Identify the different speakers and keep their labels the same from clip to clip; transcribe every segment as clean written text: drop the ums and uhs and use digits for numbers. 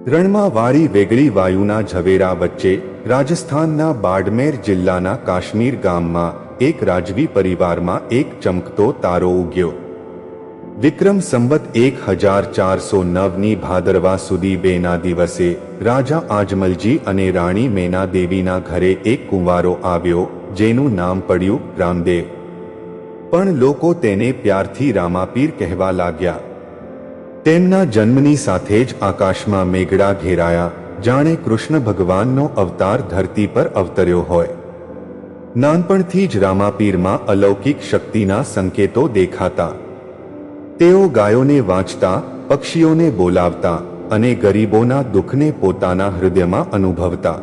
Speaker 1: રણમાં વાળી વેગળી વાયુના ઝવેરા વચ્ચે રાજસ્થાનના બાડમેર જિલ્લાના કાશ્મીર ગામમાં એક રાજવી પરિવારમાં એક ચમકતો તારો ઉગ્યો. વિક્રમ સંવત 1409ની ભાદરવા સુધી બેના દિવસે રાજા આજમલજી અને રાણી મેના દેવીના ઘરે એક કુંવારો આવ્યો, જેનું નામ પડ્યું રામદેવ. પણ લોકો તેને પ્યારથી રામાપીર કહેવા લાગ્યા. તેમના જન્મની સાથે જ આકાશમાં મેઘડા ઘેરાયા, જાણે કૃષ્ણ ભગવાનનો અવતાર ધરતી પર અવતર્યો હોય. નાનપણથી જ રામાપીરમાં અલૌકિક શક્તિના સંકેતો દેખાતા. તેઓ ગાયોને વાંચતા, પક્ષીઓને બોલાવતા અને ગરીબોના દુઃખને પોતાના હૃદયમાં અનુભવતા.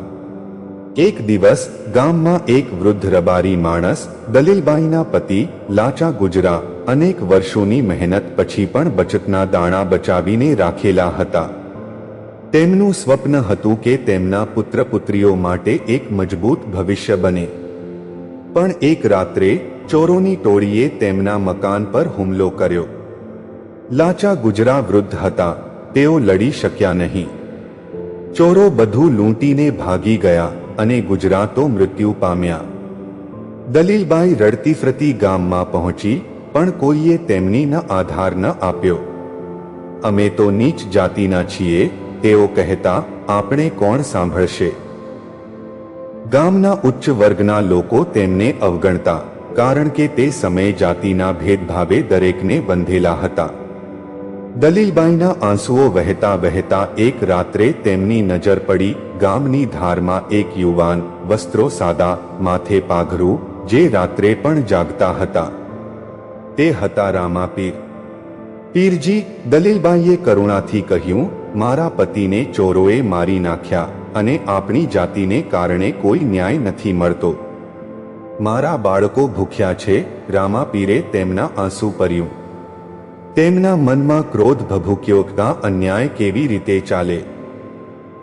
Speaker 1: એક દિવસ ગામમાં એક વૃદ્ધ રબારી માણસ, દલીલબાઈના પતિ લાચા ગુજરા, અનેક વર્ષોની મહેનત પછી પણ બચતના દાણા બચાવીને રાખેલા હતા. તેમનું સ્વપ્ન હતું કે તેમના પુત્ર પુત્રીઓ માટે એક મજબૂત ભવિષ્ય બને. પણ એક રાત્રે ચોરોની ટોળીએ તેમના મકાન પર હુમલો કર્યો. લાચા ગુજરા વૃદ્ધ હતા, તેઓ લડી શક્યા નહીં. ચોરો બધું લૂંટીને ભાગી ગયા અને ગુજરા તો મૃત્યુ પામ્યા. દલીલબાઈ રડતી ફરતી ગામમાં પહોંચી, પણ કોઈએ તેમની ન આધાર ન આપ્યો. અમે તો નીચ જાતિના છીએ, તેઓ કહેતા, આપણે કોણ સાંભળશે? ગામના ઉચ્ચ વર્ગના લોકો તેમને અવગણતા, કારણ કે તે સમયે જાતિના ભેદભાવે દરેકને બંધેલા હતા. દલીલબાઈના આંસુઓ વહેતા વહેતા એક રાત્રે તેમની નજર પડી ગામની ધારમાં એક યુવાન, વસ્ત્રો સાદા, માથે પાઘરું, જે રાત્રે પણ જાગતા હતા. તે હતા રામાપીર. પીરજી, દલીલબાઈએ કરુણાથી કહ્યું, મારા પતિને ચોરોએ મારી નાખ્યા અને આપણી જાતિને કારણે કોઈ ન્યાય નથી મળતો. મારા બાળકો ભૂખ્યા છે. રામાપીરે તેમના આંસુ પર્યું. તેમના મનમાં ક્રોધ ભભૂક્યો, આ અન્યાય કેવી રીતે ચાલે?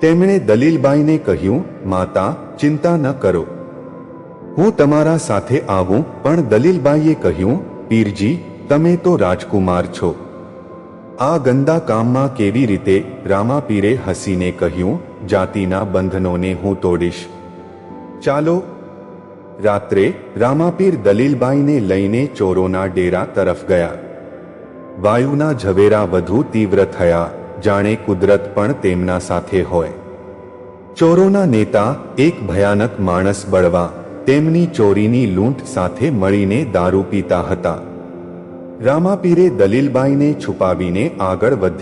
Speaker 1: તેમણે દલીલબાઈને કહ્યું, માતા, ચિંતા ન કરો, હું તમારા સાથે આવું. પણ દલીલબાઈએ કહ્યું, પીરજી, તમે તો રાજકુમાર છો, આ ગંદા કામમાં કેવી રીતે? રામાપીરે હસીને કહ્યું, જાતિના બંધનોને હું તોડીશ. ચાલો. રાત્રે રામાપીર દલીલબાઈને લઈને ચોરોના ડેરા તરફ ગયા. વાયુના ઝવેરા વધુ તીવ્ર થયા, જાણે કુદરત પણ તેમના સાથે હોય. ચોરોના નેતા, એક ભયાનક માણસ બળવા, તેમની ચોરીની લૂંટ સાથે મળીને દારૂ પીતા હતા. રામાપીરે દલીલબાઈને છુપાવીને આગળ વધ્યા.